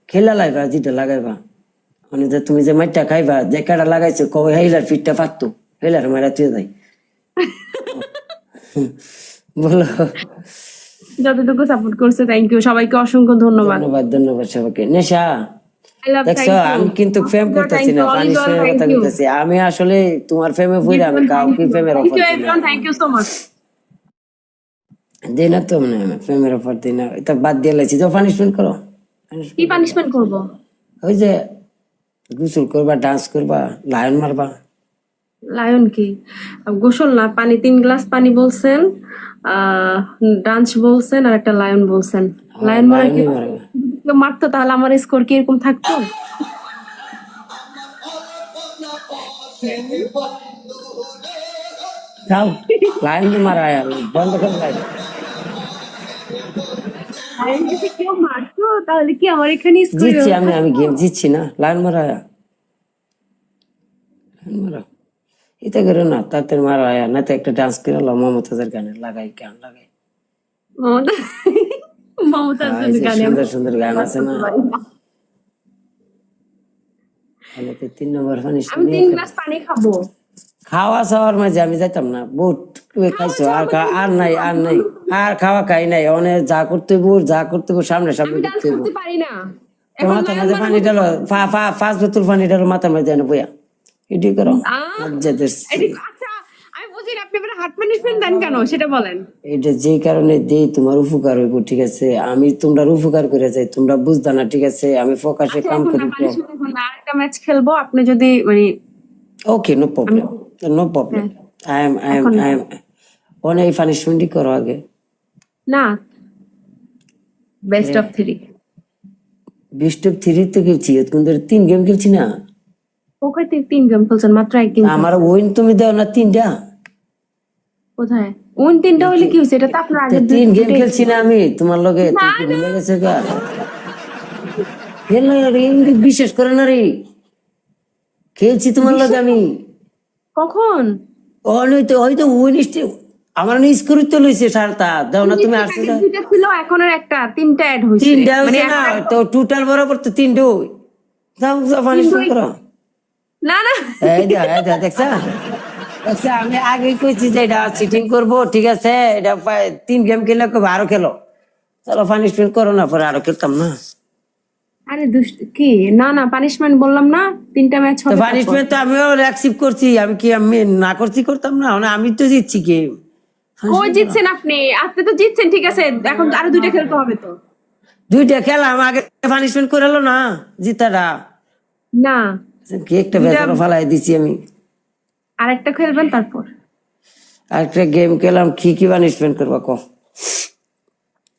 খেলা লাইবা যেটা লাগাইবা মানে যে তুমি যে মাইটটা খাইবা যে কাটা লাগাইছো কবে হেলার ফিটটা পারতো হেলার মারা তুই যাই বলো। যতটুকু সাপোর্ট করছে থ্যাংক ইউ, সবাইকে অসংখ্য ধন্যবাদ। ধন্যবাদ ধন্যবাদ সবাইকে। নেশা আই লাভ, দেখছো থ্যাংক ইউ। আমি কিন্তু ফেম করতেছি না, পানিশ ফেমের কথা করতেছি আমি। আসলে তোমার ফেমে পড়ে আমি কাউকে ফেমের থ্যাংক অফার ইউ দিই না, everyone, thank you so much. দিই না তো মানে ফেমের অফার দিই না, এটা বাদ দিয়ে লাইছি। তো পানিশমেন্ট করো, কি পানিশমেন্ট করব? ওই যে গোসল করবা, ডান্স করবা, লায়ন মারবা। লায়ন কি? গোসল না, পানি 3 গ্লাস পানি বলছেন, ডান্স বলছেন, আর একটা লায়ন বলছেন। লায়ন মারা কি লায়নই মারবা। কেউ মারতো তাহলে আমার স্কোর কি এরকম থাকতো? যাও লায়ন মারা বন্ধ করে লাইন। লায়ন যদি কেউ মারতো তাহলে কি আমার এখানে স্কোর জিতছি আমি গেম জিতছি না, লায়ন মারা মারা এটা করো না, তাতে মারা না তো একটা ডান্স করে লো মমতাজের গানে লাগাই, গান লাগাই। মমতাজ এই যে গানে সুন্দর সুন্দর গান আছে না, তাহলে তো 3 নম্বর আমি পানিশমেন্ট 3 গ্লাস পানি খাবো। খাওয়া চাওয়ার মাঝে আমি যাইতাম না, বহুত খাইছো আর নাই আর খাওয়া খাই নাই। অনেক যা করতে সামনে সামনে আমি ডান্স দেখতে করতে পারি না। মাথার মাঝে পানি ডালো, পাঁচ বোতল পানি ডালো মাথার মাঝে এনে বইয়া এটি করো। আচ্ছা, আমি বুঝি না, আপনি এবারে হার্ট পানিশমেন্ট দেন কেন সেটা বলেন। এটা যে কারণে দেই তোমার উপকার হইব, ঠিক আছে? আমি তোমরা উপকার করে যাই, তোমরা বুঝতা না, ঠিক আছে? আমি ফোকাসে কাম করি। আরেকটা ম্যাচ খেলবো, আপনি যদি মানে okay, no problem, no problem. I am অনেক পানিশমেন্টই করো আগে না, বেস্ট অফ 3। বেস্ট অফ 3 তো খেলছি, কিন্তু 3 গেম খেলছি না। ওকে 3 গেম খেলছেন, মাত্র 1 গেম। আমার উইন তুমি দাও না 3টা। কোথায় উইন? 3টা হইলে কি হইছে? এটা তো আপনার আগে 3 গেম খেলছি না আমি তোমার লগে, তুমি কি ভুলে গেছো গা? খেল না রে, বিশ্বাস করে না রে, খেলছি তোমার লগে আমি। কখন? হয়তো উইন আমার স্কোর তো লইছে সারটা দাও না তুমি। আসছে দুইটা ছিল, এখন আর একটা, 3টা অ্যাড হইছে। 3টা হইছে না তো, টোটাল বরাবর তো 3টা দাও পানিশমেন্ট করো। না না, এই দা দেখছা আচ্ছা, আমি আগে কইছি যে এটা চিটিং করবো, ঠিক আছে? এটা 3 গেম খেলে আরো খেলো, চলো পানিশমেন্ট করো না, পরে আরো খেলতাম না। আরে কি না না, পানিশমেন্ট বললাম না, 3টা ম্যাচ হবে। পানিশমেন্ট তো আমিও অ্যাকসেপ্ট করছি, আমি কি আমি না করতাম না? মানে আমি তো জিতছি গেম। কই জিতছেন আপনি? আপনি তো জিতছেন, ঠিক আছে, এখন আরো 2টা খেলতে হবে তো। 2টা খেলাম, আগে পানিশমেন্ট করে এলো না জিতাটা। না, কি একটা বেচারা ফালাই দিছি আমি। আরেকটা খেলবেন তারপর। আরেকটা গেম খেলাম, কি পানিশমেন্ট করবা কো?